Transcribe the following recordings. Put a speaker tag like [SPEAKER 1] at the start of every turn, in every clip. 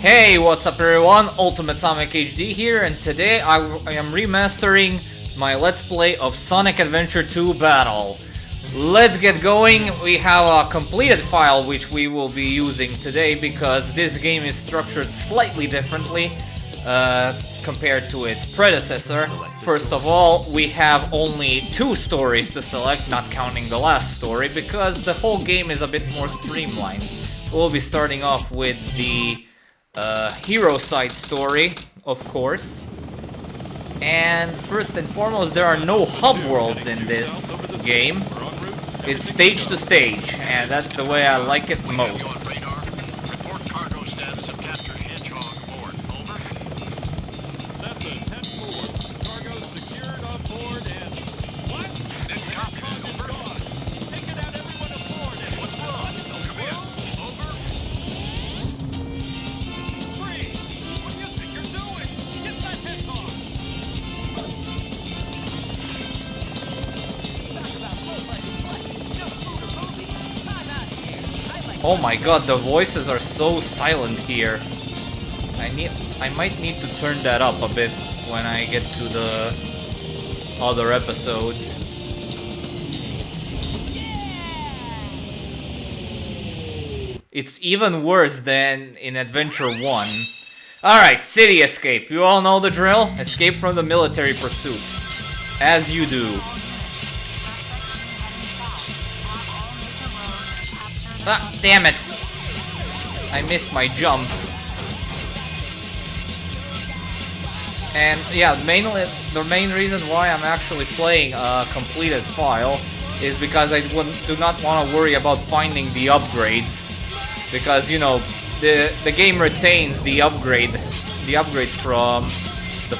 [SPEAKER 1] Hey, what's up everyone? Ultimate Atomic HD here, and today I am remastering my Let's Play of Sonic Adventure 2 Battle. Let's get going. We have a completed file which we will be using today because this game is structured slightly differently compared to its predecessor. First of all, we have only 2 stories to select, not counting the last story, because the whole game is a bit more streamlined. We'll be starting off with the hero side story, of course. And first and foremost, there are no hub worlds in this game. It's stage to stage, and that's the way I like it most. Oh my god, the voices are so silent here. I might need to turn that up a bit when I get to the other episodes. It's even worse than in Adventure 1. Alright, city escape. You all know the drill? Escape from the military pursuit. As you do. Ah, damn it! I missed my jump. And yeah, the main reason why I'm actually playing a completed file is because I do not want to worry about finding the upgrades. Because, you know, the game retains the upgrades from the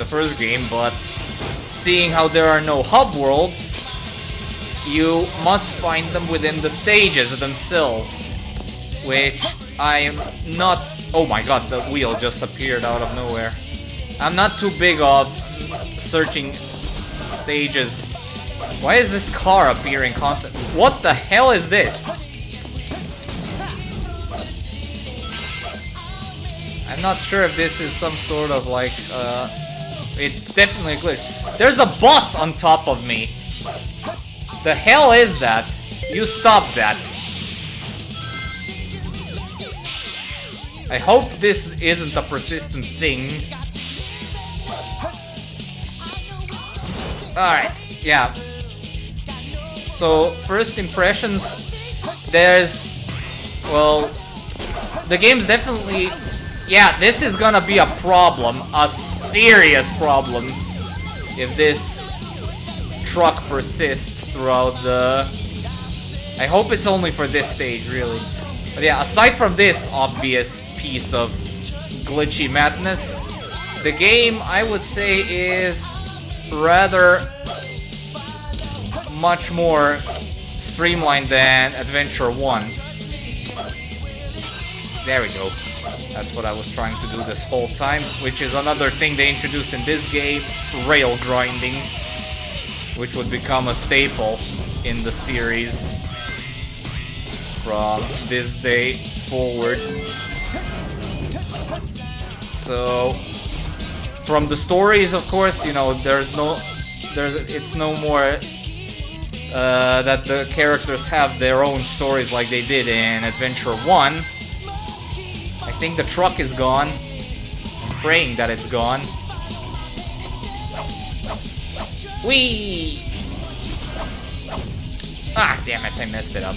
[SPEAKER 1] first game, but seeing how there are no hub worlds, you must find them within the stages themselves, which I am not... Oh my god, the wheel just appeared out of nowhere. I'm not too big of searching stages. Why is this car appearing constantly? What the hell is this? I'm not sure if this is some sort of like, it's definitely a glitch. There's a bus on top of me. The hell is that? You stop that. I hope this isn't a persistent thing. Alright, yeah. So, first impressions, there's... Well, the game's definitely... Yeah, this is gonna be a problem. A serious problem. If this truck persists throughout the... I hope it's only for this stage, really. But yeah, aside from this obvious piece of glitchy madness, the game, I would say, is rather much more streamlined than Adventure 1. There we go. That's what I was trying to do this whole time, which is another thing they introduced in this game, rail grinding, which would become a staple in the series from this day forward. So, from the stories, of course, you know, it's no more that the characters have their own stories like they did in Adventure 1. I think the truck is gone. I'm praying that it's gone. Whee! Ah, damn it, I messed it up.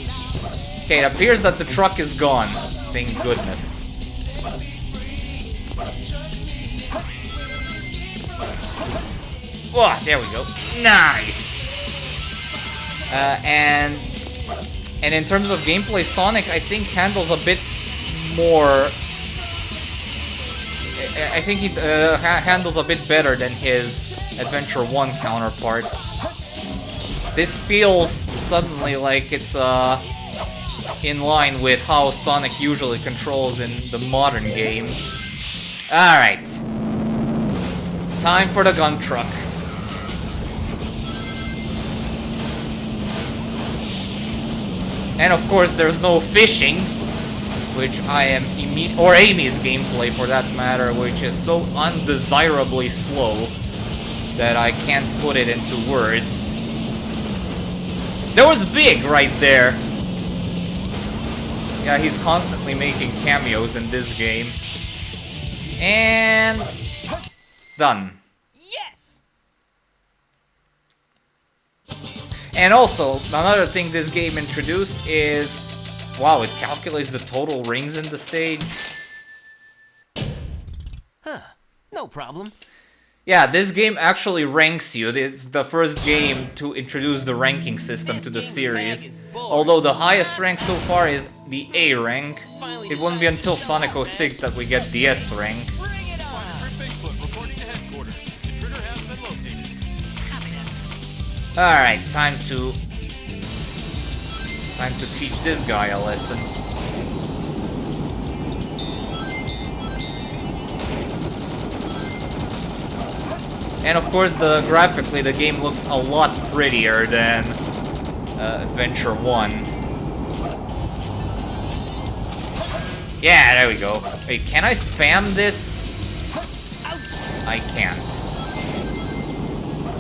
[SPEAKER 1] Okay, it appears that the truck is gone. Thank goodness. Oh, there we go. Nice! And in terms of gameplay, Sonic, I think, handles a bit more... I think he handles a bit better than his Adventure 1 counterpart. This feels suddenly like it's in line with how Sonic usually controls in the modern games. Alright. Time for the gun truck. And of course there's no fishing. which I am or Amy's gameplay for that matter, which is so undesirably slow that I can't put it into words. There was Big right there. Yeah, he's constantly making cameos in this game. And done.
[SPEAKER 2] Yes.
[SPEAKER 1] And also, another thing this game introduced is, wow, it calculates the total rings in the stage.
[SPEAKER 2] Huh. No problem.
[SPEAKER 1] Yeah, this game actually ranks you. It's the first game to introduce the ranking system to the series. Although the highest rank so far is the A rank, it won't be until Sonic 06 that we get the S rank. Alright, time to teach this guy a lesson. And of course, graphically, the game looks a lot prettier than Adventure 1. Yeah, there we go. Wait, can I spam this? I can't.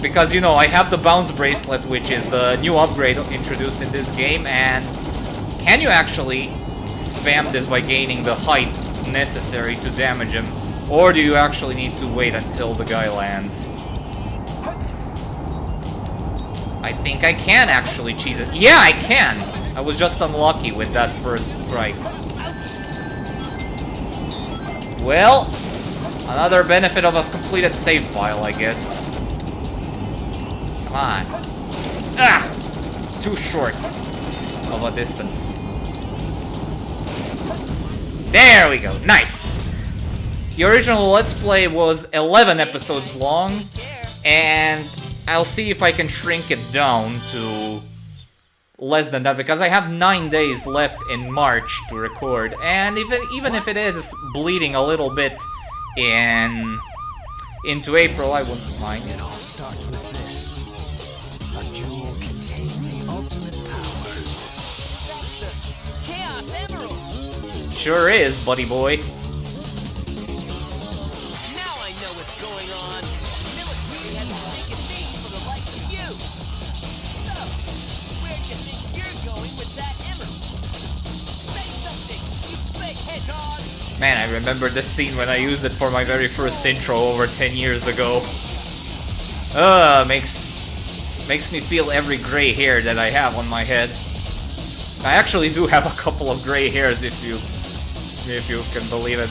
[SPEAKER 1] Because, you know, I have the bounce bracelet, which is the new upgrade introduced in this game, and can you actually spam this by gaining the height necessary to damage him? Or do you actually need to wait until the guy lands? I think I can actually cheese it. Yeah, I can! I was just unlucky with that first strike. Well, another benefit of a completed save file, I guess. Come on. Ah! Too short of a distance. There we go. Nice! The original Let's Play was 11 episodes long, and I'll see if I can shrink it down to less than that, because I have 9 days left in March to record, and even if it is bleeding a little bit into April, I wouldn't mind.
[SPEAKER 2] It all starts with this. A jewel containing the ultimate power. That's the Chaos Emerald!
[SPEAKER 1] Sure is, buddy boy.
[SPEAKER 2] Now I know what's going on. The military has taken me for the likes of you. So, where do you think you're going with that emerald? Say something, you fake hedgehog!
[SPEAKER 1] Man, I remember this scene when I used it for my very first intro over 10 years ago. Makes me feel every gray hair that I have on my head. I actually do have a couple of gray hairs, if you can believe it.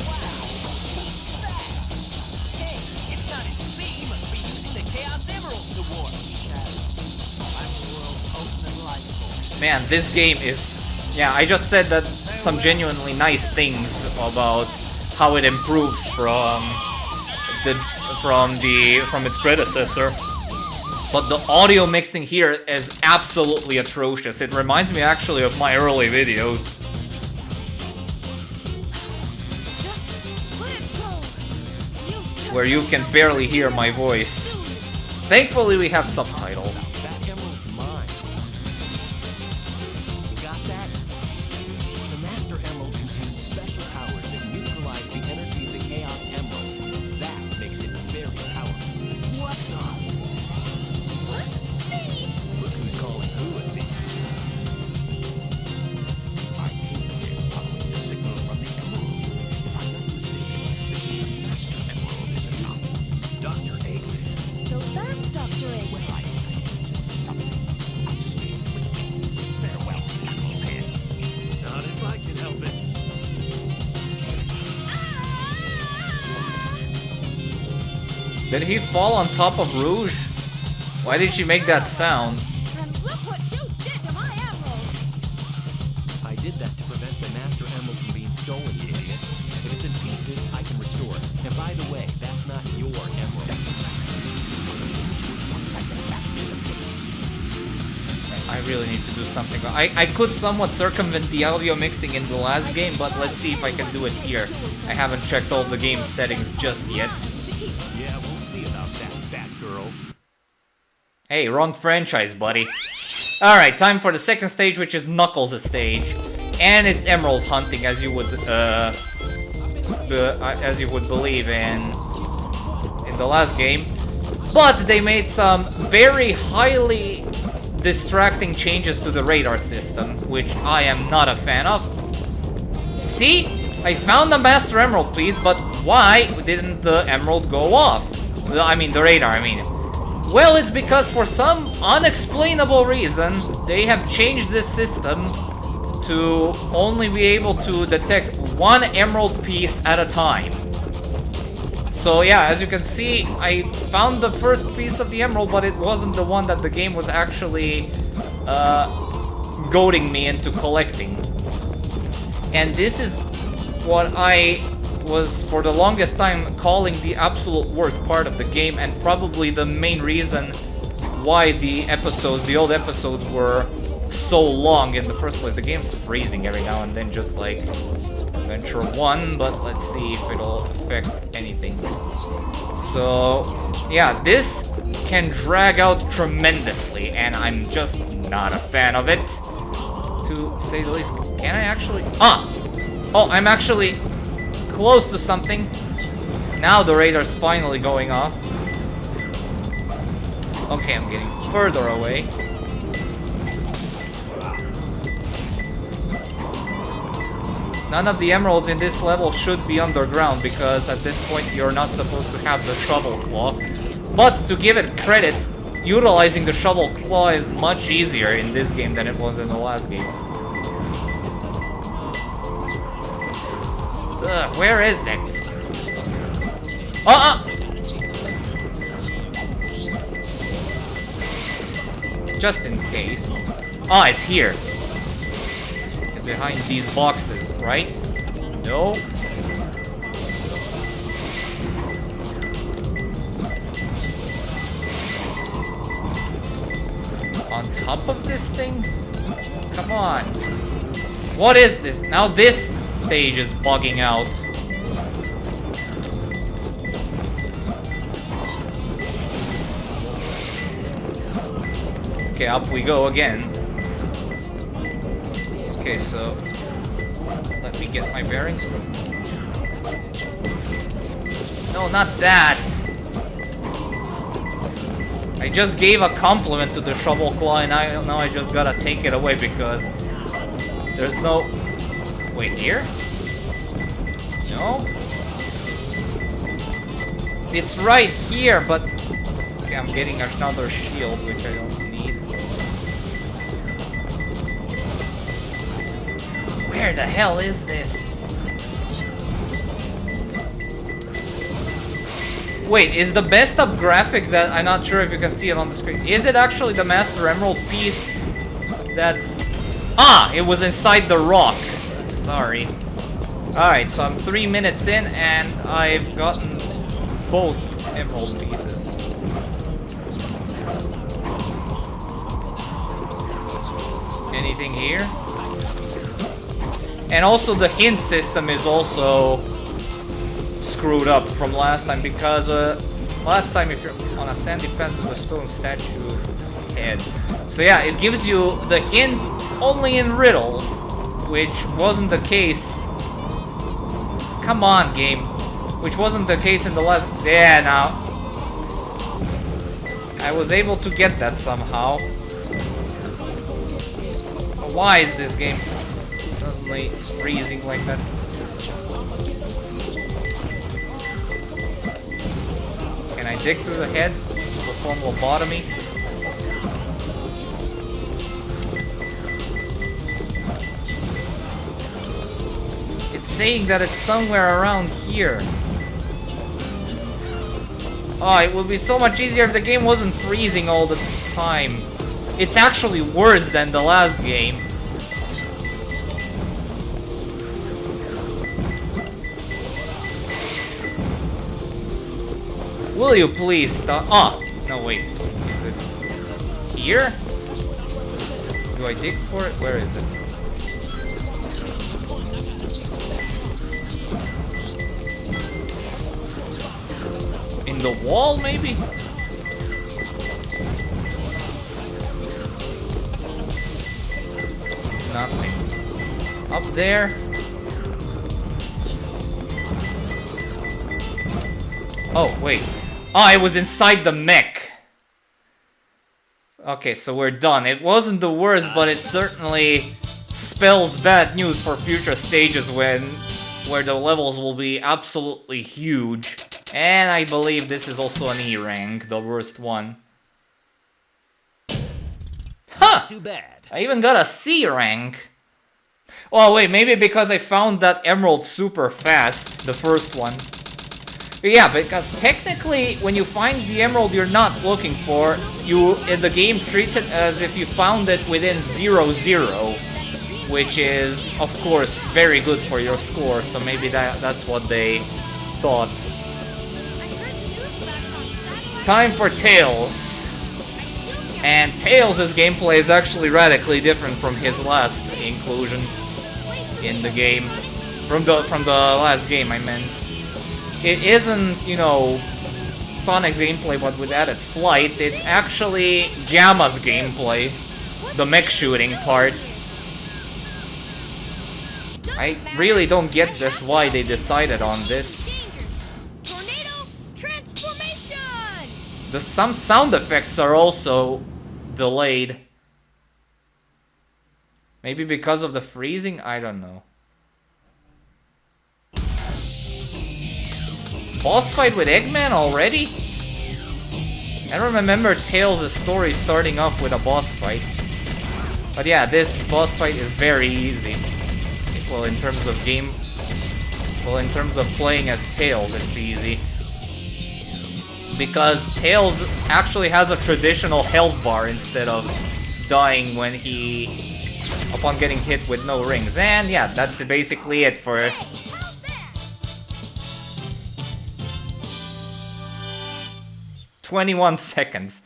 [SPEAKER 2] Wow, he's fast! Hey, it's not his speed, he must be using the Chaos Emerald to warp. I'm the world's ultimate life force.
[SPEAKER 1] Man, this game is... Yeah, I just said that some genuinely nice things about how it improves from its predecessor. But the audio mixing here is absolutely atrocious. It reminds me actually of my early videos. Where you can barely hear my voice. Thankfully we have subtitles.
[SPEAKER 2] That emerald's mine. You got that? The Master Emerald contains special powers that neutralize the energy of the Chaos Emerald. That makes it very powerful. What the? What? Look who's calling who at me. I came here following the signal from the Emerald. If I'm not mistaken, this is the Master Emerald at the top. Dr. Eggman.
[SPEAKER 3] So that's Dr. Eggman.
[SPEAKER 2] Farewell, Knucklehead. Not if I can help it.
[SPEAKER 1] Did he fall on top of Rouge? Why did she make that sound?
[SPEAKER 3] And look what you did to my emerald!
[SPEAKER 2] I did that to prevent the Master Emerald from being stolen, you idiot. If it's in pieces, I can restore it. And by the way, that's not your emerald. Once I get back to the base.
[SPEAKER 1] I really need to do something. I could somewhat circumvent the audio mixing in the last game, but let's see if I can do it here. I haven't checked all the game settings just yet.
[SPEAKER 2] Yeah, we'll see about that, Batgirl.
[SPEAKER 1] Hey, wrong franchise, buddy. Alright, time for the second stage, which is Knuckles' stage. and it's emerald hunting, as you would believe in the last game. But they made some very highly distracting changes to the radar system, which I am not a fan of. See? I found the Master Emerald piece, but why didn't the emerald go off? I mean, the radar, I mean. Well, it's because for some unexplainable reason, they have changed this system to only be able to detect one emerald piece at a time. So yeah, as you can see, I found the first piece of the emerald, but it wasn't the one that the game was actually goading me into collecting. And this is what I was for the longest time calling the absolute worst part of the game, and probably the main reason why the old episodes were so long in the first place. The game's freezing every now and then, just like Adventure 1, but let's see if it'll affect anything. So, yeah, this can drag out tremendously, and I'm just not a fan of it, to say the least. Can I actually... Oh, I'm actually close to something. Now the radar's finally going off. Okay, I'm getting further away. None of the emeralds in this level should be underground, because at this point you're not supposed to have the shovel claw. But to give it credit, utilizing the shovel claw is much easier in this game than it was in the last game. Ugh, where is it? Just in case. Ah, it's here. It's behind these boxes, right? No. On top of this thing? Come on. What is this? Now this stage is bugging out. Okay, up we go again. Okay, so let me get my bearings. No, not that. I just gave a compliment to the shovel claw, and now I just gotta take it away because there's no... Wait, here? No? It's right here, but... Okay, I'm getting another shield, which I don't need. Where the hell is this? Wait, is the best up graphic that... I'm not sure if you can see it on the screen. Is it actually the Master Emerald piece that's... Ah! It was inside the rock. Sorry. Alright, so I'm 3 minutes in and I've gotten both emerald pieces. Anything here? And also the hint system is also screwed up from last time, because last time if you're on a sandy path to the stone statue head. So yeah, it gives you the hint only in riddles, which wasn't the case. Come on, game. Which wasn't the case in the last... Yeah, now. I was able to get that somehow. Why is this game suddenly freezing like that? Can I dig through the head? Perform lobotomy? It's saying that it's somewhere around here. Oh, it would be so much easier if the game wasn't freezing all the time. It's actually worse than the last game. Will you please stop? Oh, no, wait. Is it here? Do I dig for it? Where is it? In the wall, maybe? Nothing. Up there. Oh, wait. Oh, it was inside the mech. Okay, so we're done. It wasn't the worst, but it certainly spells bad news for future stages where the levels will be absolutely huge. And I believe this is also an E rank, the worst one. Huh!
[SPEAKER 2] Too bad.
[SPEAKER 1] I even got a C rank. Oh wait, maybe because I found that emerald super fast, the first one. But yeah, because technically, when you find the emerald you're not looking for, the game treats it as if you found it within 0-0, which is, of course, very good for your score. So maybe that's what they thought. Time for Tails. And Tails' gameplay is actually radically different from his last inclusion in the game. From the last game, I meant. It isn't, you know, Sonic's gameplay but with added flight. It's actually Gamma's gameplay. The mech shooting part. I really don't get this, why they decided on this.
[SPEAKER 3] Tornado transformation!
[SPEAKER 1] Some sound effects are also delayed. Maybe because of the freezing? I don't know. Boss fight with Eggman already? I don't remember Tails' story starting off with a boss fight. But yeah, this boss fight is very easy. Well, in terms of playing as Tails, it's easy. Because Tails actually has a traditional health bar instead of dying upon getting hit with no rings. And yeah, that's basically it for 21 seconds.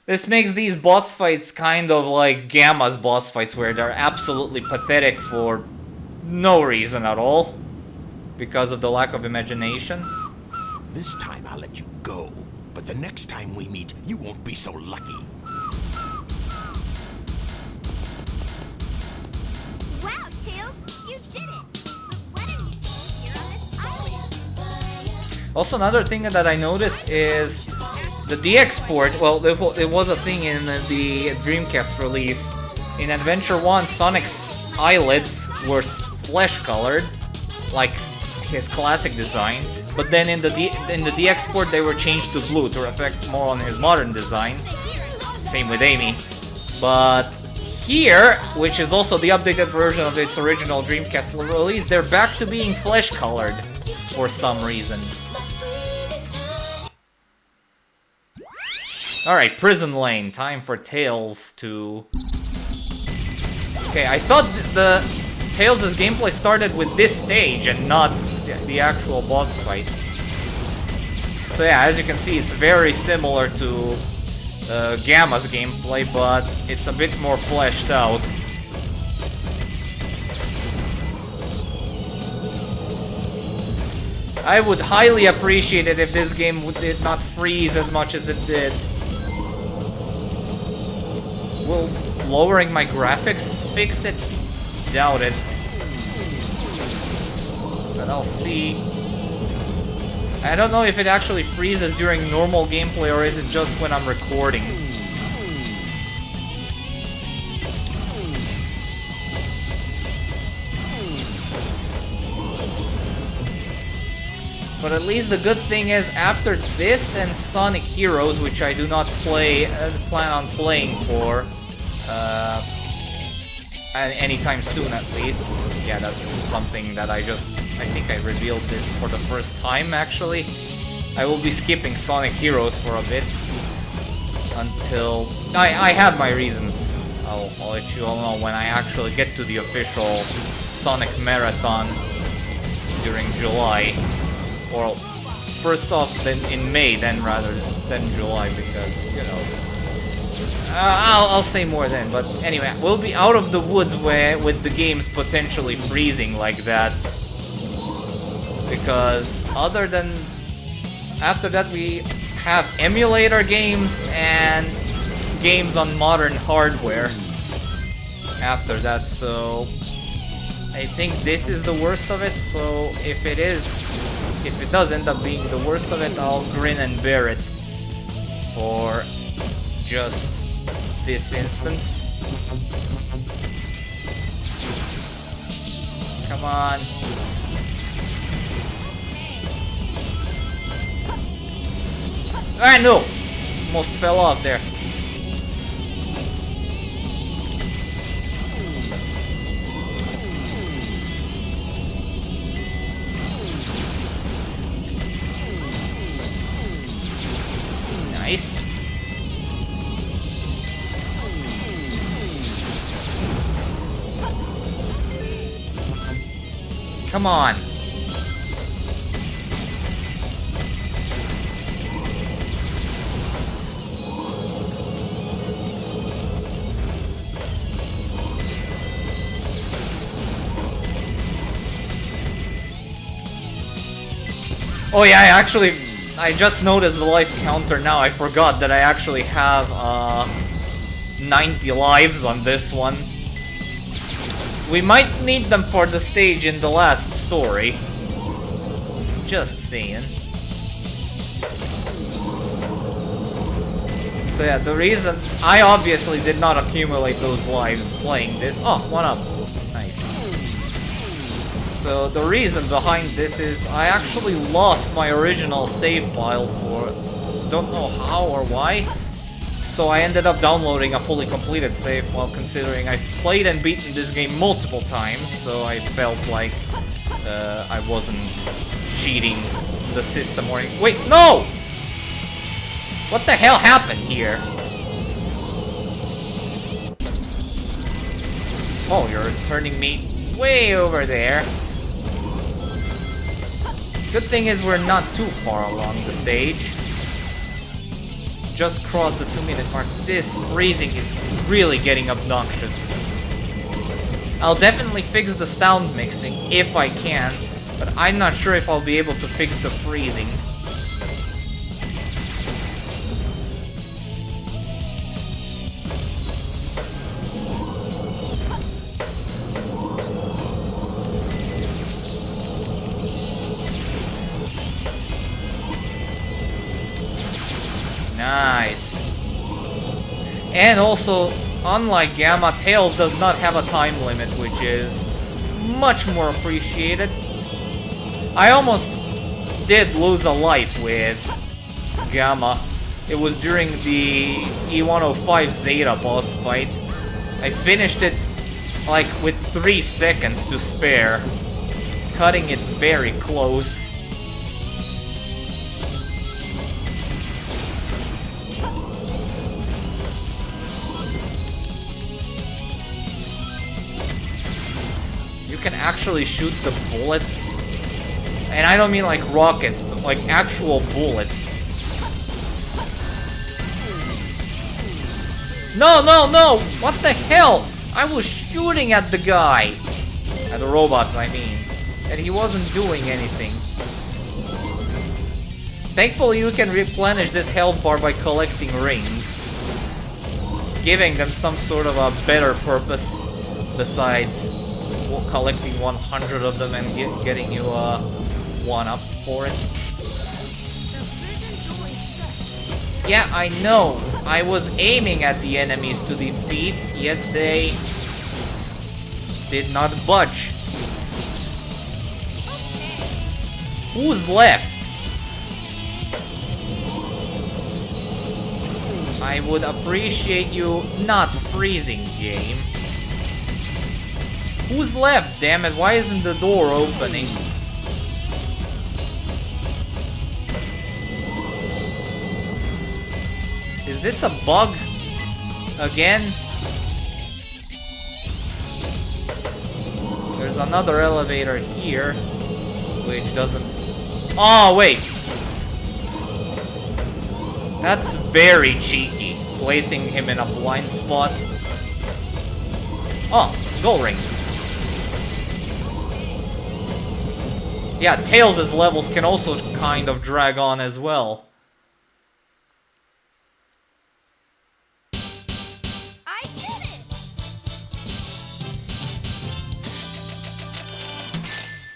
[SPEAKER 1] This makes these boss fights kind of like Gamma's boss fights, where they're absolutely pathetic for no reason at all. Because of the lack of imagination.
[SPEAKER 4] This time I'll let you go, but the next time we meet, you won't be so lucky.
[SPEAKER 3] Wow, Tails, you did it! But what are you doing here on this island?
[SPEAKER 1] Also, another thing that I noticed is the DX port. Well, it was a thing in the Dreamcast release. In Adventure 1, Sonic's eyelids were flesh-colored, like his classic design. But then in the DX port, they were changed to blue to reflect more on his modern design. Same with Amy. But here, which is also the updated version of its original Dreamcast release, they're back to being flesh-colored for some reason. Alright, Prison Lane. Time for Tails to... Okay, I thought the Tails' gameplay started with this stage and not the actual boss fight. So yeah, as you can see, it's very similar to Gamma's gameplay, but it's a bit more fleshed out. I would highly appreciate it if this game did not freeze as much as it did. Will lowering my graphics fix it? Doubt it. But I'll see. I don't know if it actually freezes during normal gameplay or is it just when I'm recording. But at least the good thing is, after this and Sonic Heroes, which I do not plan on playing for anytime soon at least. Yeah, that's something that I think I revealed this for the first time actually. I will be skipping Sonic Heroes for a bit until I have my reasons. I'll let you all know when I actually get to the official Sonic Marathon during July. Or first off, then in May, then rather than July, because, you know, I'll say more then. But anyway, we'll be out of the woods with the games potentially freezing like that, because after that we have emulator games and games on modern hardware after that. So I think this is the worst of it, so if it does end up being the worst of it, I'll grin and bear it for just this instance. Come on. I know! Almost fell off there. Nice. Come on. Oh yeah, I just noticed the life counter now. I forgot that I actually have 90 lives on this one. We might need them for the stage in the last story. Just saying. So yeah, the reason I obviously did not accumulate those lives playing this. Oh, 1-up. Nice. So the reason behind this is I actually lost my original save file for don't know how or why. So I ended up downloading a fully completed save file, considering I've played and beaten this game multiple times, so I felt like I wasn't cheating the system or anything. Wait, no! What the hell happened here? Oh, you're turning me way over there. Good thing is we're not too far along the stage. Just crossed the 2-minute mark. This freezing is really getting obnoxious. I'll definitely fix the sound mixing if I can, but I'm not sure if I'll be able to fix the freezing. Nice. And also, unlike Gamma, Tails does not have a time limit, which is much more appreciated. I almost did lose a life with Gamma. It was during the E105 Zeta boss fight. I finished it like with 3 seconds to spare, cutting it very close. You can actually shoot the bullets. And I don't mean like rockets, but like actual bullets. No, no, no! What the hell? I was shooting at the guy. At the robot, I mean. And he wasn't doing anything. Thankfully, you can replenish this health bar by collecting rings, giving them some sort of a better purpose besides collecting 100 of them and getting you a 1-up for it. Yeah, I know. I was aiming at the enemies to defeat, yet they did not budge. Who's left? I would appreciate you not freezing, game. Who's left, damn it? Why isn't the door opening? Is this a bug? Again? There's another elevator here, which doesn't... Oh, wait! That's very cheeky, placing him in a blind spot. Oh, gold ring. Yeah, Tails' levels can also kind of drag on as well.
[SPEAKER 3] I did it!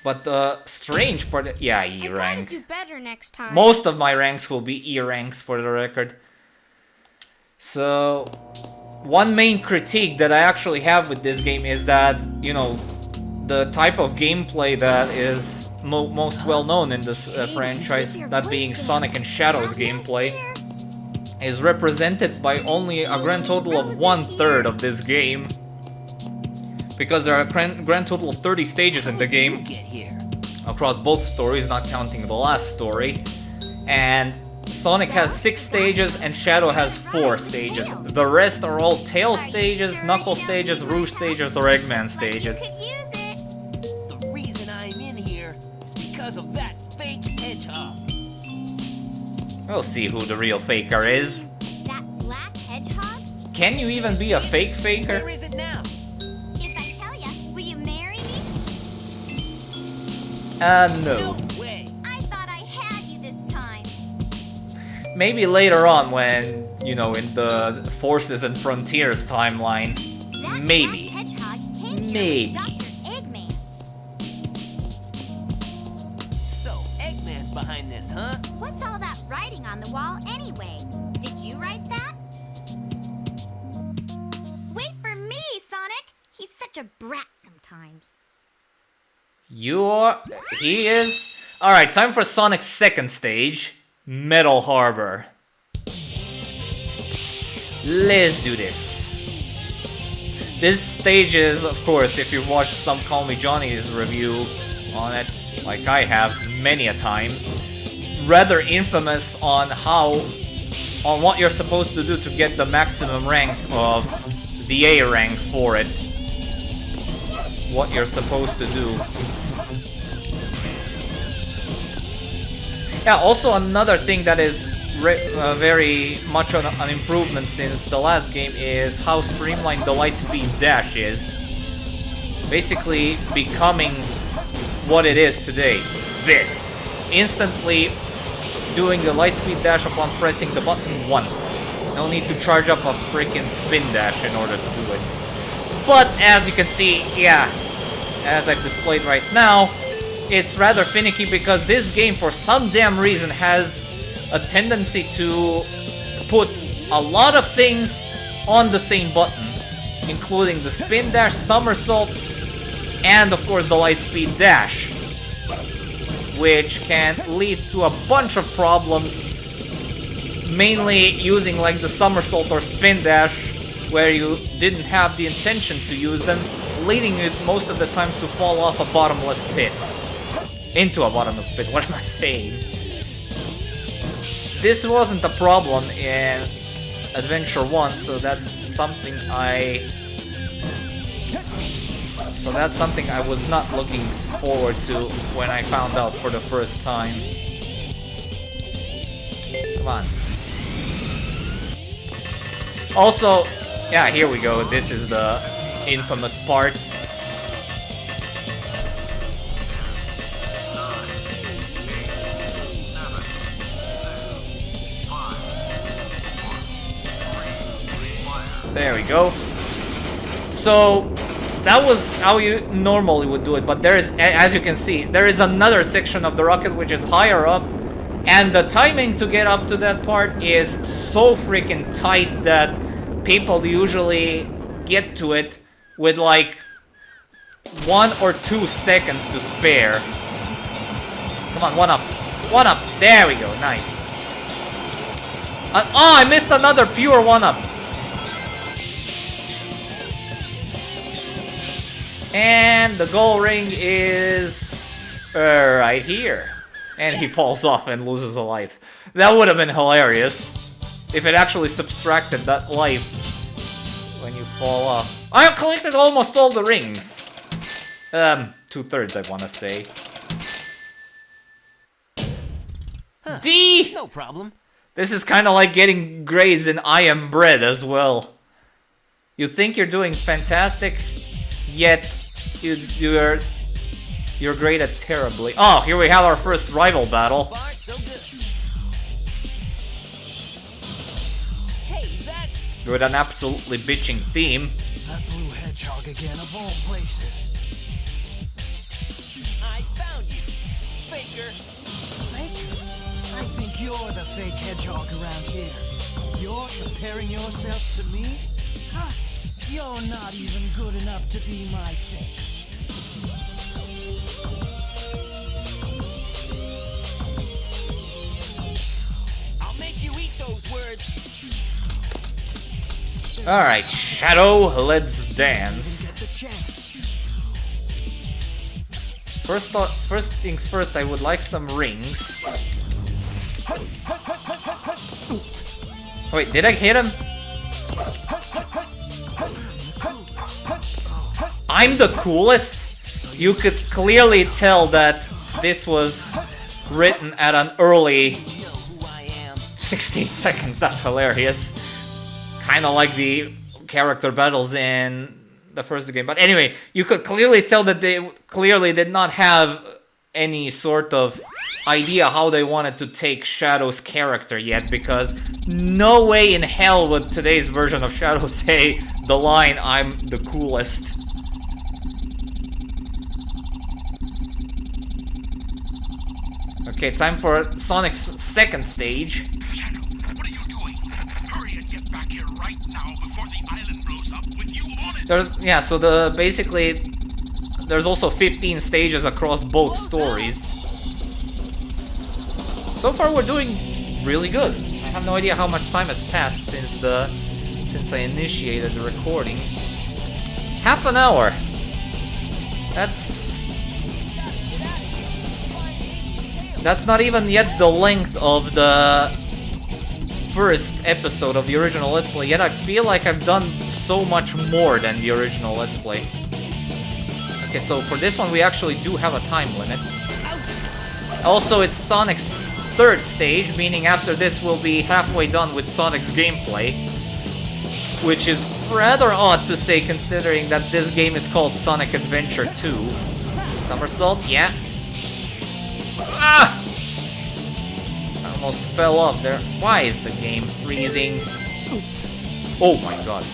[SPEAKER 1] But the strange part, yeah, E
[SPEAKER 3] I gotta
[SPEAKER 1] rank.
[SPEAKER 3] do better next time.
[SPEAKER 1] Most of my ranks will be E ranks for the record. So, one main critique that I actually have with this game is that, you know, the type of gameplay that is most well known in this franchise, that being Sonic and Shadows gameplay, is represented by only a grand total of 1/3 of this game. Because there are a grand total of 30 stages in the game across both stories, not counting the last story. And Sonic has 6 stages and Shadow has 4 stages. The rest are all Tail stages, Knuckles stages, Rouge stages, or Eggman stages.
[SPEAKER 2] The reason I'm in here is because of that fake hedgehog.
[SPEAKER 1] We'll see who the real faker is.
[SPEAKER 3] That black hedgehog?
[SPEAKER 1] Can you even be a fake faker?
[SPEAKER 2] Where is it now?
[SPEAKER 3] If I tell ya, will you marry me?
[SPEAKER 1] No.
[SPEAKER 2] No way.
[SPEAKER 3] I thought I had you this time.
[SPEAKER 1] Maybe later on when, you know, in the Forces and Frontiers timeline.
[SPEAKER 3] That
[SPEAKER 1] Maybe.
[SPEAKER 3] black hedgehog came here
[SPEAKER 1] Maybe.
[SPEAKER 3] with Dr. Eggman.
[SPEAKER 2] So, Eggman's behind this, huh?
[SPEAKER 3] What's all that writing on the wall anyway? Did you write that? Wait for me, Sonic! He's such a brat sometimes.
[SPEAKER 1] He is. Alright, time for Sonic's second stage, Metal Harbor. Let's do this. This stage is, of course, if you've watched some Call Me Johnny's review on it, like I have many a times, rather infamous on what you're supposed to do to get the maximum rank of the A rank for it. What you're supposed to do. Yeah, also another thing that is very much an improvement since the last game is how streamlined the Lightspeed Dash is. Basically becoming what it is today. This. Instantly doing the Lightspeed Dash upon pressing the button once. No need to charge up a freaking spin dash in order to do it. But as you can see, yeah, as I've displayed right now, it's rather finicky because this game for some damn reason has a tendency to put a lot of things on the same button, including the spin dash, somersault, and of course the Lightspeed Dash, which can lead to a bunch of problems, mainly using like the somersault or spin dash where you didn't have the intention to use them, leading you most of the time to fall off a bottomless pit. Into a bottomless pit, what am I saying? This wasn't a problem in Adventure 1, so that's something I was not looking forward to when I found out for the first time. Come on. Also, yeah, here we go. This is the infamous part. There we go. So, that was how you normally would do it, but there is, as you can see, there is another section of the rocket which is higher up, and the timing to get up to that part is so freaking tight that people usually get to it with like 1 or 2 seconds to spare. Come on, one up. One up. There we go. Nice. Oh, I missed another pure one up. And the goal ring is right here. And he falls off and loses a life. That would have been hilarious if it actually subtracted that life when you fall off. I have collected almost all the rings. 2/3 I want to say.
[SPEAKER 2] Huh,
[SPEAKER 1] D!
[SPEAKER 2] no problem.
[SPEAKER 1] This is kind of like getting grades in I Am Bread as well. You think you're doing fantastic, yet you're great at terribly. Oh, here we have our first rival battle.
[SPEAKER 2] Far, so good. Hey, that's...
[SPEAKER 1] With an absolutely bitching theme.
[SPEAKER 5] That blue hedgehog again, of all places.
[SPEAKER 2] I
[SPEAKER 5] You're the fake hedgehog around here. You're comparing yourself to me? Huh? You're not even good enough to be my fix.
[SPEAKER 2] I'll make you eat those words.
[SPEAKER 1] Alright, Shadow, let's dance.
[SPEAKER 5] Get the chance.
[SPEAKER 1] First things first, I would like some rings. Wait, did I hit him? I'm the coolest? You could clearly tell that this was written at an early 16 seconds. That's hilarious. Kinda like the character battles in the first game. But anyway, you could clearly tell that they clearly did not have any sort of idea how they wanted to take Shadow's character yet, because no way in hell would today's version of Shadow say the line, "I'm the coolest." Okay, time for Sonic's second stage.
[SPEAKER 4] Shadow, what are you doing? Hurry and get back here right now before the island blows up with you on it.
[SPEAKER 1] So basically there's also 15 stages across both stories. So far we're doing really good. I have no idea how much time has passed since I initiated the recording. Half an hour. That's not even yet the length of the first episode of the original Let's Play, yet I feel like I've done so much more than the original Let's Play. Okay, so for this one we actually do have a time limit. Also, it's Sonic's third stage, meaning after this we'll be halfway done with Sonic's gameplay. Which is rather odd to say, considering that this game is called Sonic Adventure 2. Somersault, yeah. Ah! I almost fell off there. Why is the game freezing? Oh my god.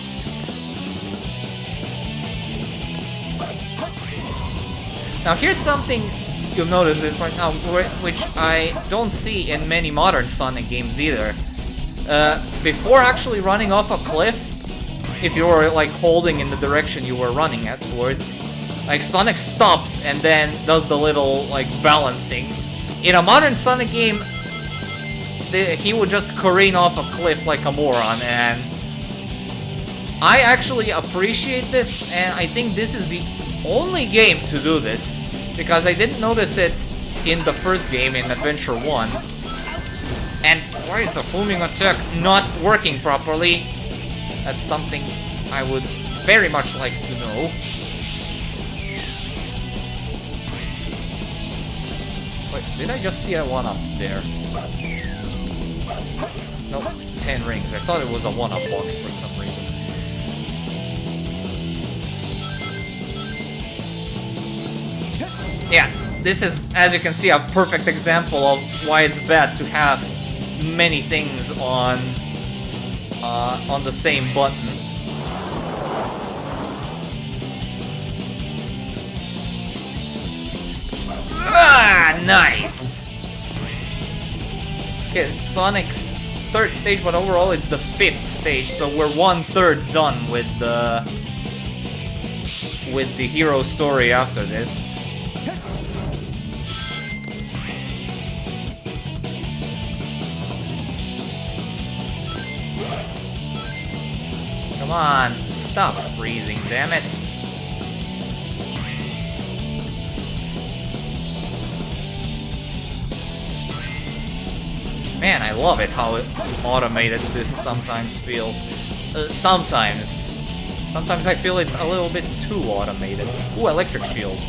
[SPEAKER 1] Now here's something you'll notice this right now, which I don't see in many modern Sonic games either. Before actually running off a cliff, if you were like holding in the direction you were running at towards, like Sonic stops and then does the little like balancing. In a modern Sonic game, he would just careen off a cliff like a moron, and I actually appreciate this, and I think this is the only game to do this, because I didn't notice it in the first game in Adventure 1. And why is the booming attack not working properly? That's something I would very much like to know. Wait, did I just see a one-up there? Nope, 10 rings. I thought it was a one-up box for some reason. Yeah, this is, as you can see, a perfect example of why it's bad to have many things on the same button. Ah, nice! Okay, Sonic's third stage, but overall it's the fifth stage, so we're 1/3 done with the hero story after this. Come on, stop freezing, damn it. Man, I love it how automated this sometimes feels. Sometimes I feel it's a little bit too automated. Ooh, electric shield.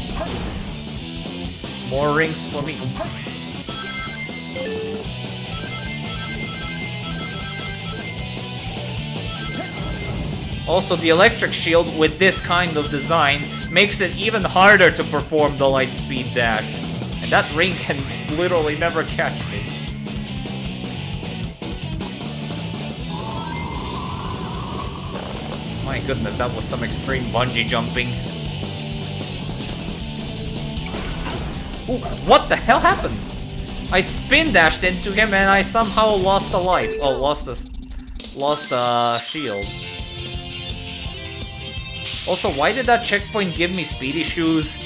[SPEAKER 1] More rings for me. Also, the electric shield with this kind of design makes it even harder to perform the Lightspeed dash. And that ring can literally never catch me. My goodness, that was some extreme bungee jumping. Ooh, what the hell happened? I spin dashed into him and I somehow lost a life. Oh, lost a shield. Also, why did that checkpoint give me speedy shoes?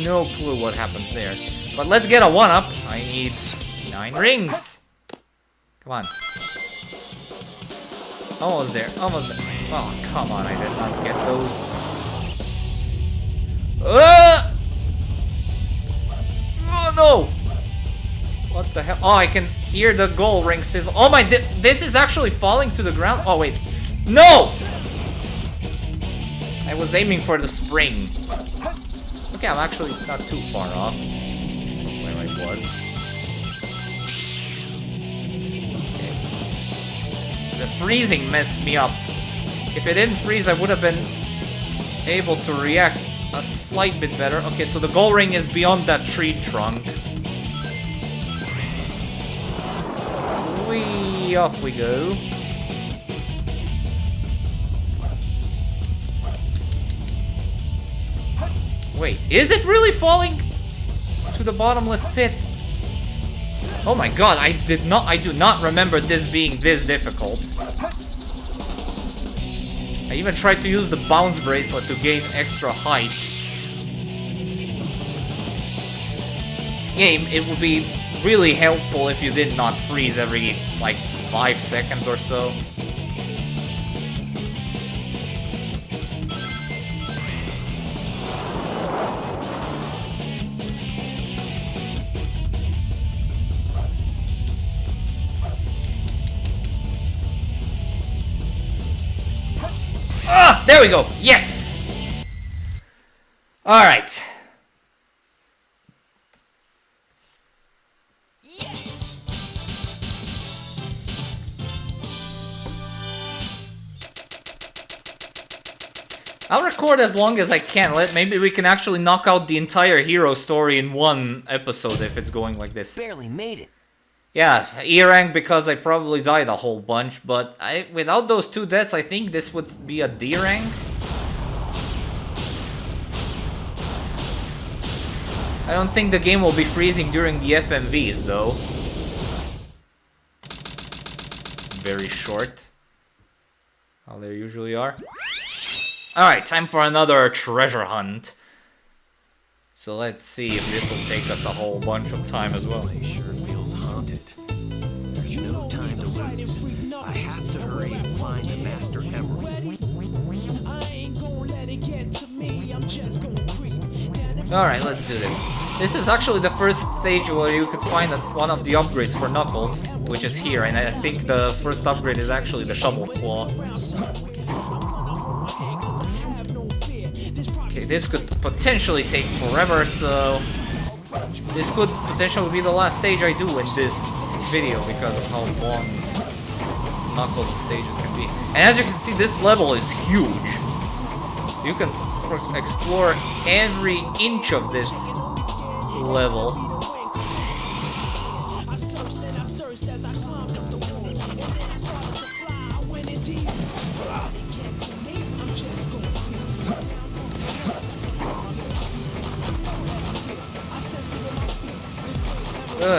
[SPEAKER 1] No clue what happened there. But let's get a 1-up. I need 9 rings. Come on. Almost there. Almost there. Oh, come on. I did not get those. Oh, no. What the hell? Oh, I can hear the goal ring sizzle. Oh, my. This is actually falling to the ground. Oh, wait. No! I was aiming for the spring. Okay, I'm actually not too far off from where I was. Okay. The freezing messed me up. If it didn't freeze, I would have been able to react a slight bit better. Okay, so the goal ring is beyond that tree trunk. Whee, off we go. Wait, is it really falling to the bottomless pit? Oh my god, I do not remember this being this difficult. I even tried to use the bounce bracelet to gain extra height. Yeah, it would be really helpful if you did not freeze every, like, 5 seconds or so. Ah, there we go. Yes. All right. I'll record as long as I can. Maybe we can actually knock out the entire hero story in one episode if it's going like this.
[SPEAKER 5] Barely made it.
[SPEAKER 1] Yeah, E rank because I probably died a whole bunch, but without those 2 deaths, I think this would be a D rank. I don't think the game will be freezing during the FMVs, though. Very short. How they usually are. Alright, time for another treasure hunt. So let's see if this will take us a whole bunch of time as well.
[SPEAKER 2] It sure feels haunted. There's no time to lose. I have to hurry and find the Master Emerald.
[SPEAKER 1] Alright, let's do this. This is actually the first stage where you could find one of the upgrades for Knuckles, which is here, and I think the first upgrade is actually the Shovel Claw. Okay, this could potentially take forever, so this could potentially be the last stage I do in this video because of how long Knuckles' stages can be. And as you can see, this level is huge. You can explore every inch of this level.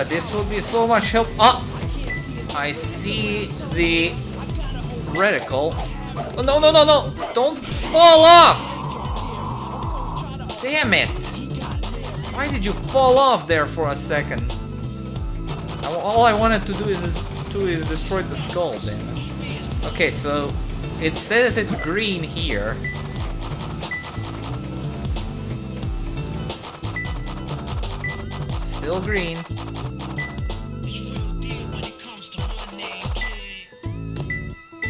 [SPEAKER 1] This will be so much help. Ah! I see the reticle. Oh, no, no, no, no! Don't fall off! Damn it! Why did you fall off there for a second? All I wanted to do is destroy the skull, damn it. Okay, so it says it's green here. Still green.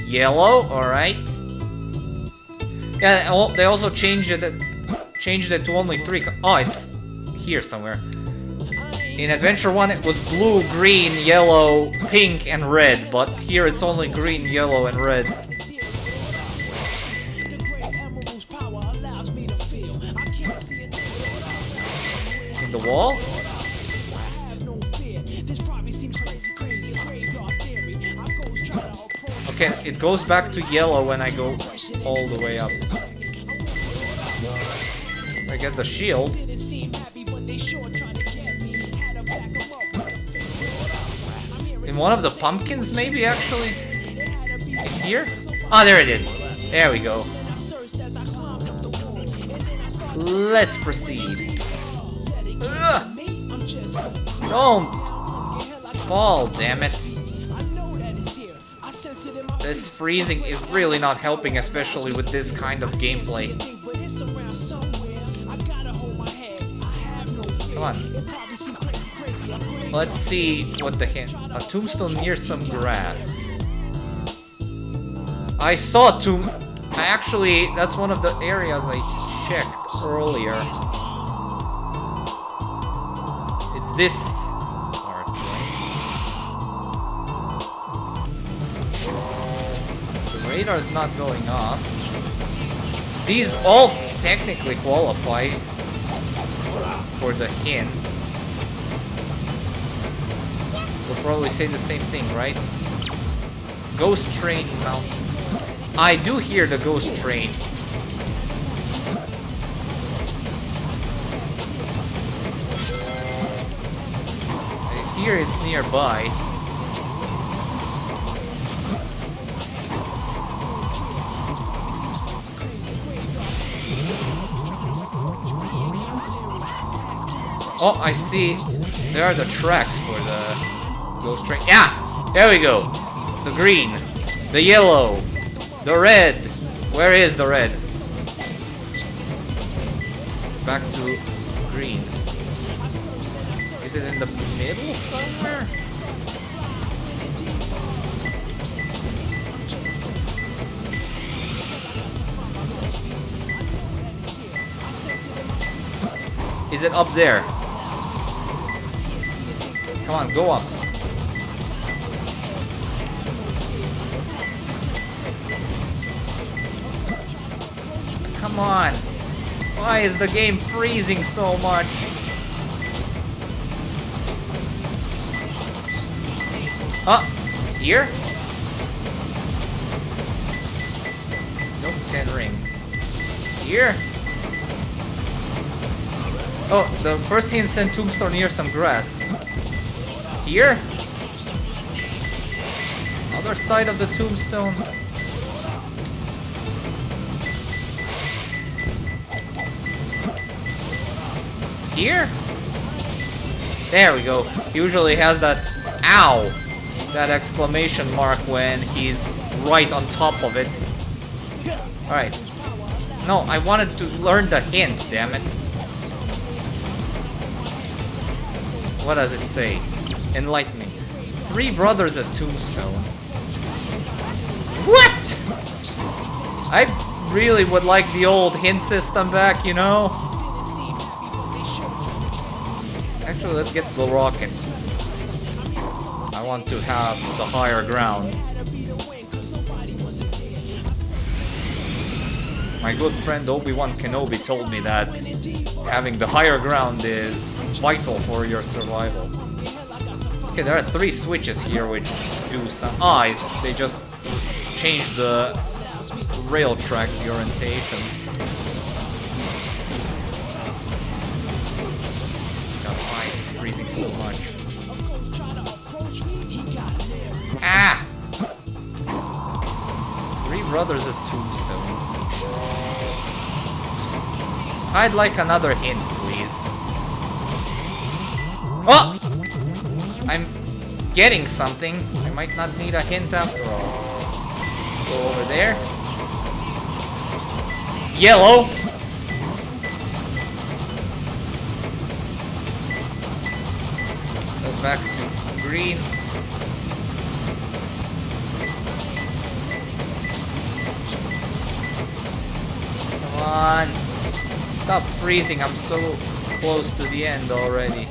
[SPEAKER 1] Yellow, alright. Yeah, they also changed it to only 3. Oh, it's here somewhere. In Adventure 1 it was blue, green, yellow, pink, and red, but here it's only green, yellow, and red. In the wall? Okay, it goes back to yellow when I go all the way up. I get the shield. In one of the pumpkins, maybe, actually? Here? Ah, there it is. There we go. Let's proceed. Ugh. Don't fall, damn it. This freezing is really not helping, especially with this kind of gameplay. Come on. Let's see what the hint. A tombstone near some grass. I saw a tomb. Actually, that's one of the areas I checked earlier. It's this part, right? The radar's not going off. These all technically qualify for the hint. We'll probably say the same thing, right? Ghost train mountain. I do hear the ghost train. I hear it's nearby. Oh, I see. There are the tracks for the ghost train. Yeah! There we go. The green. The yellow. The red. Where is the red? Back to green. Is it in the middle somewhere? Is it up there? Come on, go up. Come on. Why is the game freezing so much? Ah, here? Nope, 10 rings. Here? Oh, the first hint sent tombstone near some grass. Here? Other side of the tombstone. Here? There we go. He usually has that ow, that exclamation mark when he's right on top of it. Alright. No, I wanted to learn the hint, damn it. What does it say? Enlighten me. 3 brothers as tombstone. What? I really would like the old hint system back, you know? Actually, let's get the rocket. I want to have the higher ground. My good friend Obi-Wan Kenobi told me that having the higher ground is vital for your survival. Okay, there are 3 switches here which do some... Ah, they just changed the rail track orientation. God, why is it freezing so much? Ah! 3 brothers as tombstones. I'd like another hint, please. Oh! I'm getting something. I might not need a hint after all. Go over there. Yellow! Go back to green. Come on. Stop freezing, I'm so close to the end already.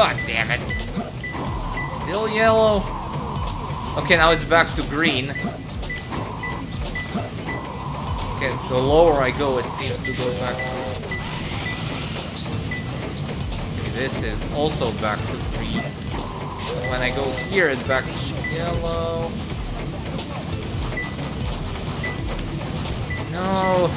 [SPEAKER 1] Oh, damn it. Still yellow. Okay, now it's back to green. Okay, the lower I go, it seems to go back to... Okay, this is also back to green. And when I go here, it's back to yellow. No.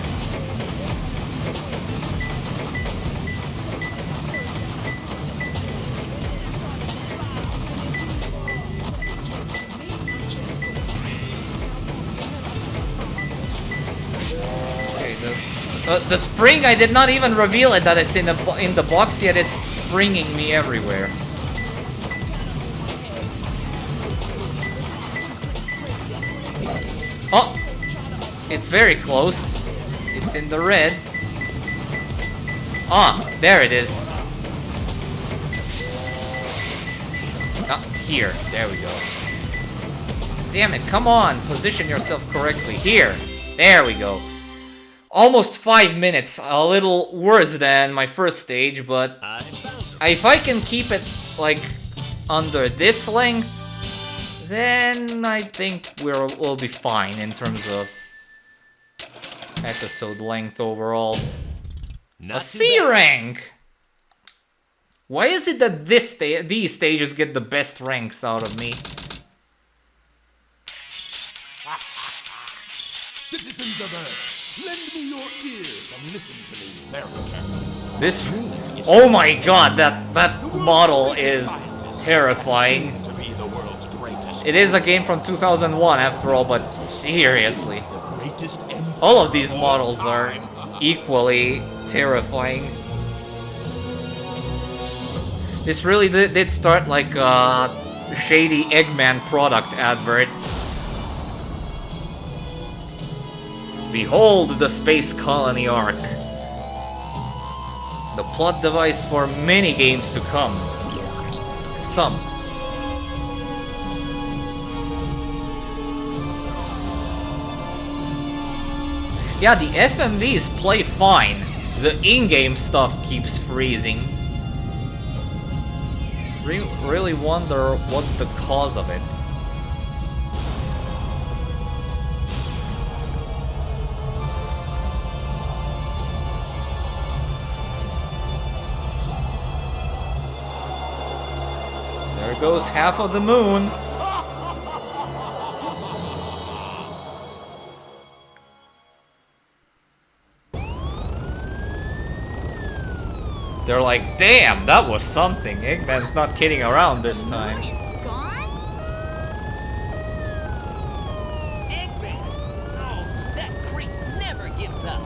[SPEAKER 1] The spring, I did not even reveal it that it's in the box yet. It's springing me everywhere. Oh, it's very close. It's in the red. Ah, there it is. Ah, here. There we go. Damn it, come on. Position yourself correctly. Here. There we go. Almost 5 minutes. A little worse than my first stage, but if I can keep it, like, under this length, then I think we'll be fine in terms of episode length overall. A C rank! Why is it that these stages get the best ranks out of me?
[SPEAKER 4] Citizens of Earth, lend me your ears and listen to me very carefully.
[SPEAKER 1] This... Oh my god, that model is terrifying.
[SPEAKER 4] To be the world's greatest.
[SPEAKER 1] It is a game from 2001 after all, but seriously.
[SPEAKER 4] The greatest empire
[SPEAKER 1] All of these models
[SPEAKER 4] of all
[SPEAKER 1] are
[SPEAKER 4] time.
[SPEAKER 1] equally terrifying. This really did start like a shady Eggman product advert. Behold the Space Colony Arc. The plot device for many games to come. Some. Yeah, the FMVs play fine. The in-game stuff keeps freezing. Really wonder what's the cause of it. There goes half of the moon. They're like, damn, that was something. Eggman's not kidding around this time.
[SPEAKER 3] Moon is gone?
[SPEAKER 5] Eggman! Oh, that creep never gives up.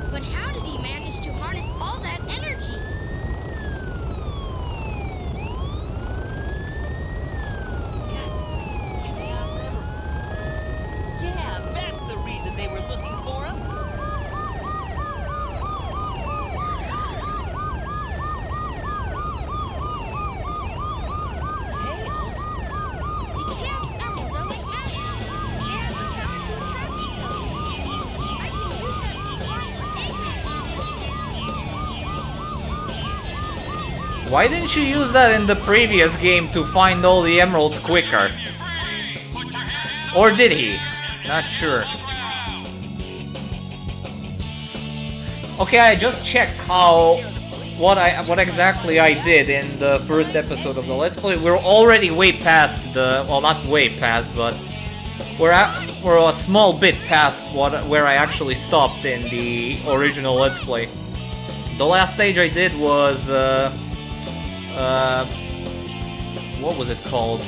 [SPEAKER 3] But how did he manage to harness all that energy?
[SPEAKER 5] It's got to be the Chaos Emeralds. Yeah, that's the reason they were looking for him. Tails?
[SPEAKER 3] The Chaos Emeralds are like magnets, and are bound to attract each other. I can use them to find Eggman.
[SPEAKER 1] Why didn't you use that in the previous game to find all the emeralds quicker? Or did he? Not sure. Okay, I just checked what exactly I did in the first episode of the Let's Play. We're already way past the, well, not way past, but we're a small bit past where I actually stopped in the original Let's Play. The last stage I did was what was it called?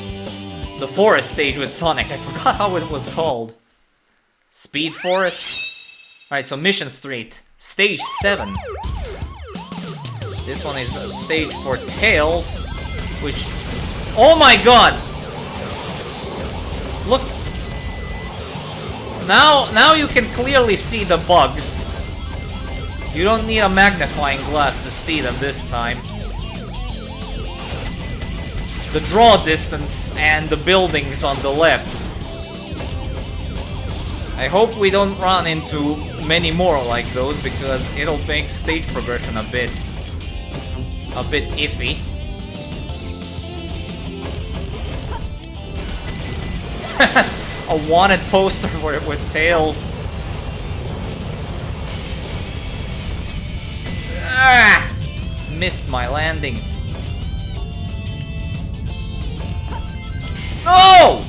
[SPEAKER 1] The forest stage with Sonic. I forgot how it was called. Speed Forest? Alright, so Mission Street. Stage 7. This one is a stage for Tails, which... Oh my god! Look! Now you can clearly see the bugs. You don't need a magnifying glass to see them this time. The draw distance and the buildings on the left. I hope we don't run into many more like those, because it'll make stage progression a bit iffy. A wanted poster with Tails. Ah! Missed my landing. No!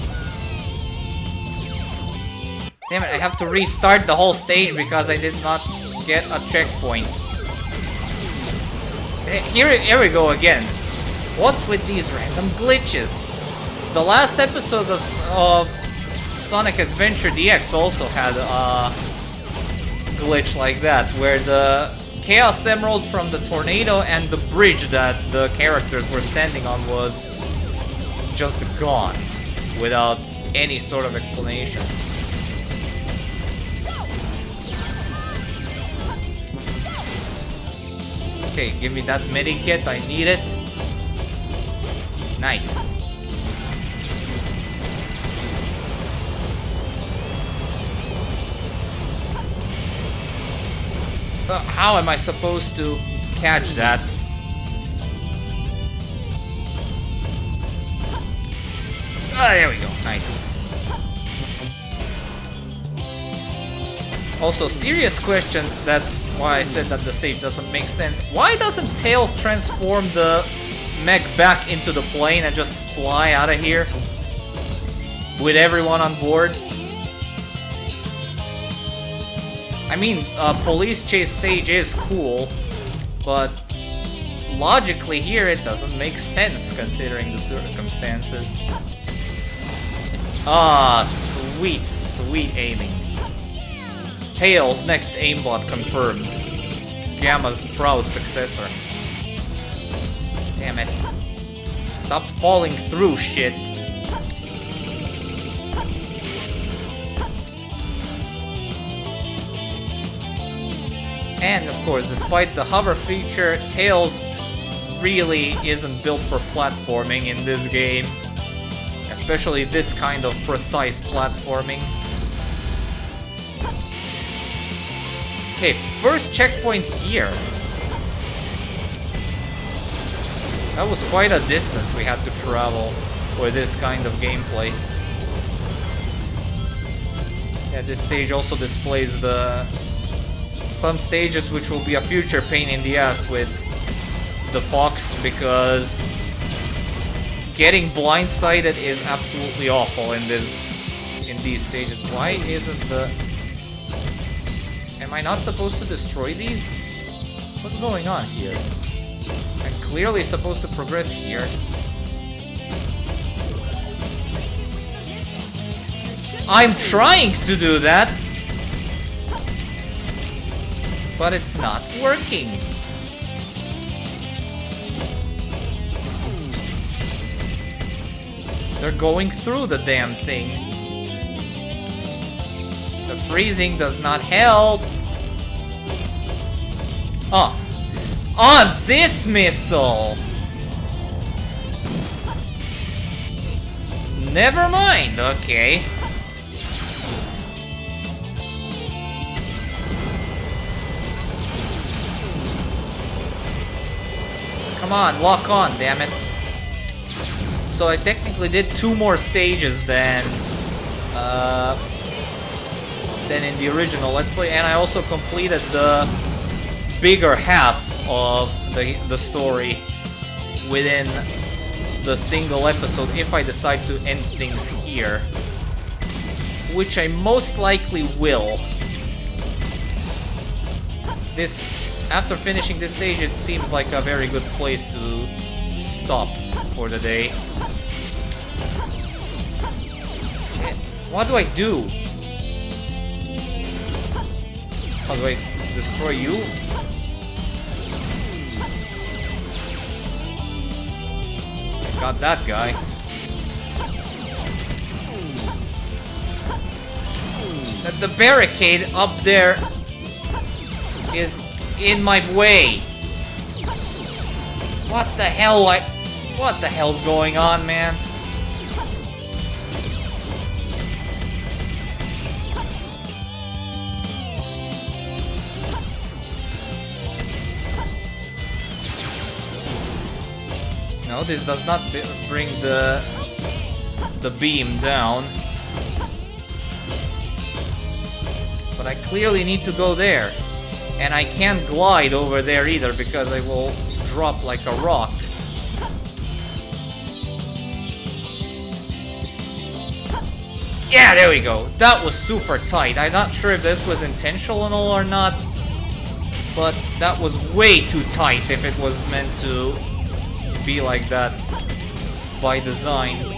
[SPEAKER 1] Damn it, I have to restart the whole stage because I did not get a checkpoint. Here we go again. What's with these random glitches? The last episode of Sonic Adventure DX also had a glitch like that, where the Chaos Emerald from the tornado and the bridge that the characters were standing on was just gone without any sort of explanation. Okay, give me that medikit, I need it. Nice. How am I supposed to catch that? Ah, there we go. Nice. Also, serious question, that's why I said that the stage doesn't make sense. Why doesn't Tails transform the mech back into the plane and just fly out of here? With everyone on board? I mean, police chase stage is cool, but logically here it doesn't make sense considering the circumstances. Ah, sweet, sweet aiming. Tails next aimbot confirmed. Gamma's proud successor. Damn it. Stop falling through shit. And of course, despite the hover feature, Tails really isn't built for platforming in this game. Especially this kind of precise platforming. Okay, first checkpoint here. That was quite a distance we had to travel for this kind of gameplay. Yeah, this stage also displays some stages which will be a future pain in the ass with the Fox, because getting blindsided is absolutely awful in these stages. Why isn't the... Am I not supposed to destroy these? What's going on here? I'm clearly supposed to progress here. I'm trying to do that, but it's not working. They're going through the damn thing. The freezing does not help. Oh. On this missile! Never mind, okay. Come on, lock on, damn it. So I technically did 2 more stages than in the original Let's Play, and I also completed the bigger half of the story within the single episode if I decide to end things here, which I most likely will. After finishing this stage, it seems like a very good place to stop for the day. Shit. What do I do? How do I destroy you? Got that guy. The barricade up there is in my way. What the hell? What the hell's going on, man? No, this does not bring the beam down. But I clearly need to go there. And I can't glide over there either because I will drop like a rock. Yeah, there we go. That was super tight. I'm not sure if this was intentional or not, but that was way too tight if it was meant to be like that by design.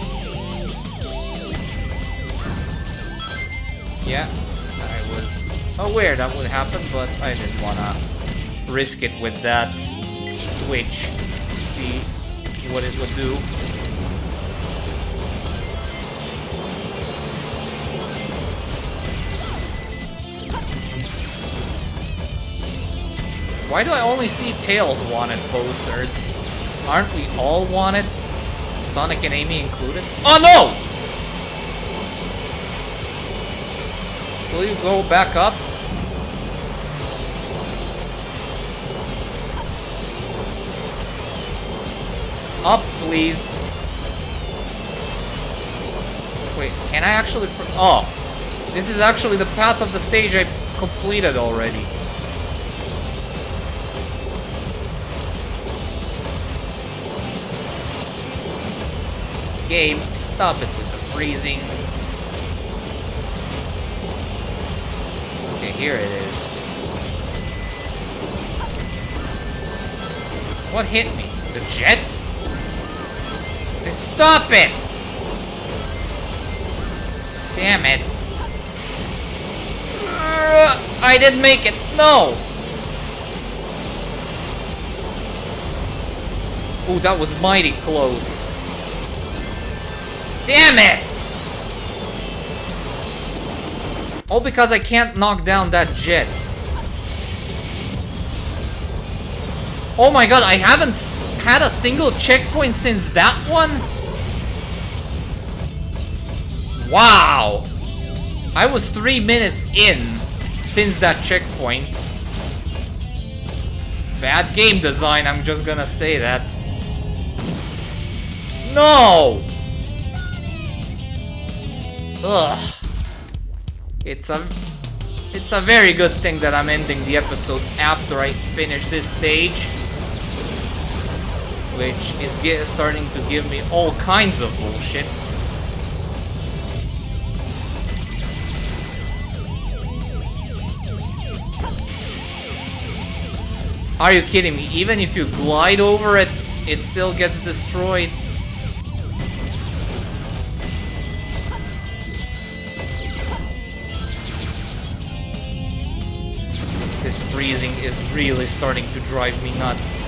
[SPEAKER 1] Yeah, I was aware that would happen, but I didn't wanna risk it with that switch to see what it would do. Why do I only see Tails wanted posters? Aren't we all wanted? Sonic and Amy included? Oh no! Will you go back up? Up, please. Wait, can I actually... Oh! This is actually the path of the stage I completed already. Game, stop it with the freezing. Okay, here it is. What hit me? The jet? Stop it! Damn it. I didn't make it. No! Ooh, that was mighty close. Damn it! All because I can't knock down that jet. Oh my god, I haven't had a single checkpoint since that one? Wow! I was 3 minutes in since that checkpoint. Bad game design, I'm just gonna say that. No! Ugh. It's a very good thing that I'm ending the episode after I finish this stage, which is starting to give me all kinds of bullshit. Are you kidding me? Even if you glide over it, it still gets destroyed. This freezing is really starting to drive me nuts.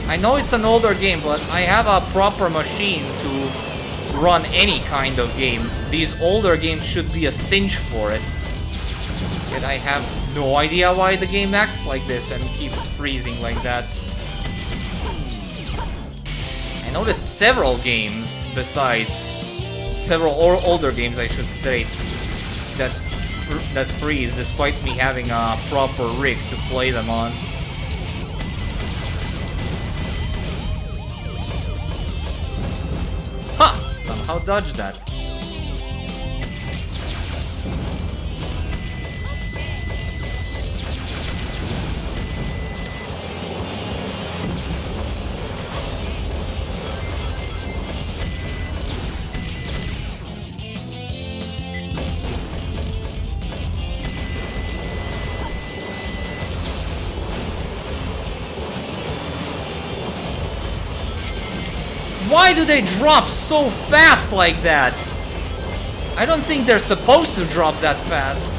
[SPEAKER 1] I know it's an older game, but I have a proper machine to run any kind of game. These older games should be a cinch for it. Yet I have no idea why the game acts like this and keeps freezing like that. I noticed several games besides... Several older games, I should state, that freeze despite me having a proper rig to play them on. Ha! Somehow dodged that. Why do they drop so fast like that? I don't think they're supposed to drop that fast.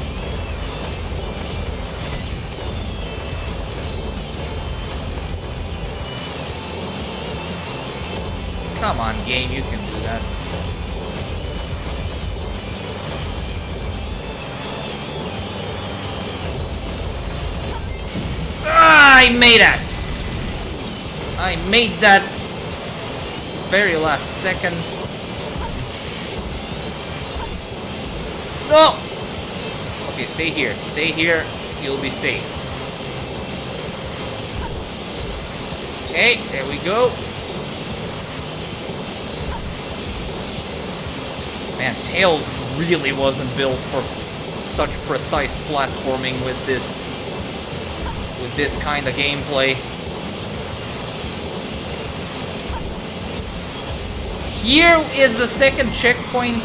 [SPEAKER 1] Come on, game, you can do that. Ah, I made it! I made that very last second. No! Okay, stay here. Stay here. You'll be safe. Okay, there we go. Man, Tails really wasn't built for such precise platforming with this kind of gameplay. Here is the second checkpoint.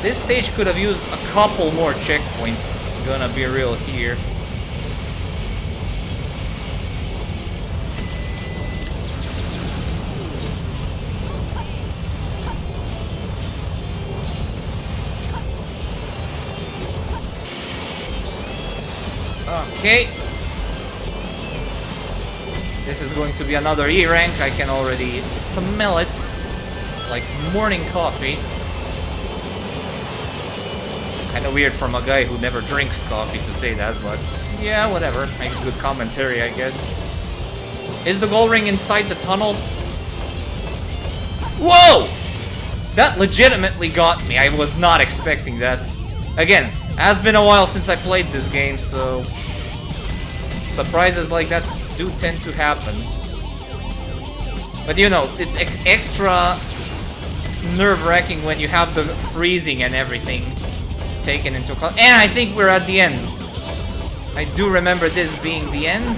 [SPEAKER 1] This stage could have used a couple more checkpoints. Gonna be real here. Okay. This is going to be another E rank. I can already smell it. Like morning coffee. Kinda weird from a guy who never drinks coffee to say that, but yeah, whatever. Makes good commentary, I guess. Is the gold ring inside the tunnel? Whoa! That legitimately got me. I was not expecting that. Again, has been a while since I played this game, so surprises like that do tend to happen. But you know, it's extra nerve-wracking when you have the freezing and everything taken into account. And I think we're at the end. I do remember this being the end.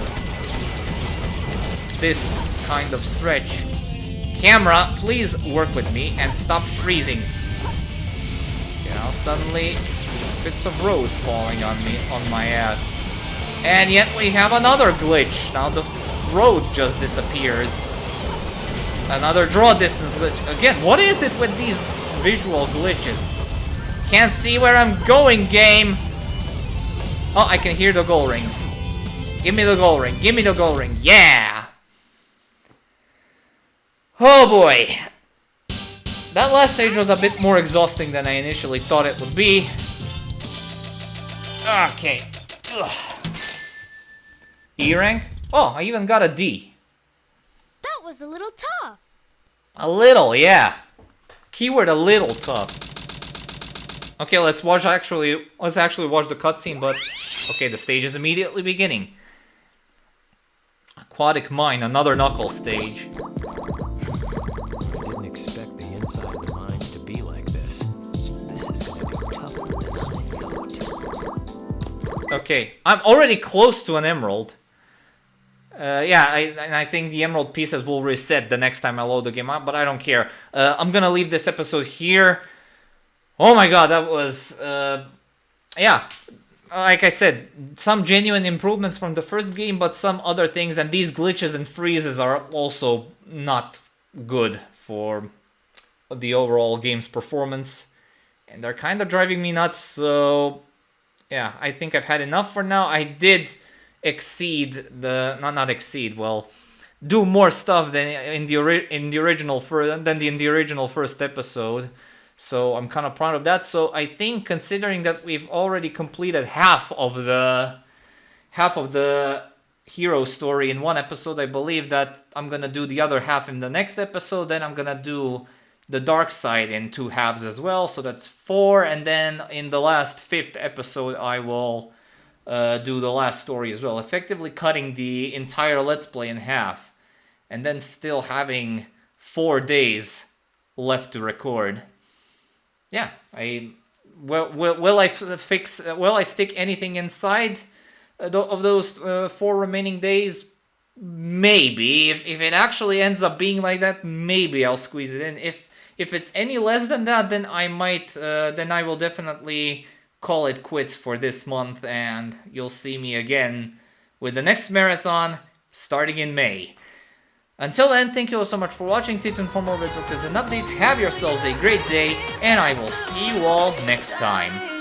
[SPEAKER 1] This kind of stretch. Camera, please work with me and stop freezing. You know, suddenly bits of road falling on me, on my ass. And yet we have another glitch. Now the road just disappears. Another draw distance glitch. Again, what is it with these visual glitches? Can't see where I'm going, game. Oh, I can hear the gold ring. Give me the gold ring. Give me the gold ring. Yeah! Oh boy. That last stage was a bit more exhausting than I initially thought it would be. Okay. Ugh. E rank? Oh, I even got a D.
[SPEAKER 3] That was a little tough.
[SPEAKER 1] A little, yeah. Keyword a little tough. Okay, let's actually watch the cutscene, but okay, the stage is immediately beginning. Aquatic Mine, another Knuckle stage.
[SPEAKER 2] I didn't expect the inside of the mines to be like this. This is gonna be tougher than I thought.
[SPEAKER 1] Okay, I'm already close to an emerald. Yeah, I think the emerald pieces will reset the next time I load the game up, but I don't care. I'm gonna leave this episode here. Oh my god, that was... yeah, like I said, some genuine improvements from the first game, but some other things, and these glitches and freezes are also not good for the overall game's performance. And they're kind of driving me nuts, so... yeah, I think I've had enough for now. I did exceed the... not exceed, well... do more stuff than in the original first episode. So I'm kind of proud of that. So I think, considering that we've already completed half of the hero story in one episode, I believe that I'm gonna do the other half in the next episode. Then I'm gonna do the dark side in 2 halves as well. So that's 4. And then in the last 5th episode, I will do the last story as well, effectively cutting the entire Let's Play in half, and then still having 4 days left to record. Yeah, will I stick anything inside of those 4 remaining days? Maybe. If it actually ends up being like that, maybe I'll squeeze it in. If it's any less than that, then I might. Then I will definitely call it quits for this month, and you'll see me again with the next marathon starting in May. Until then, thank you all so much for watching. Stay tuned for more videos and updates. Have yourselves a great day, and I will see you all next time.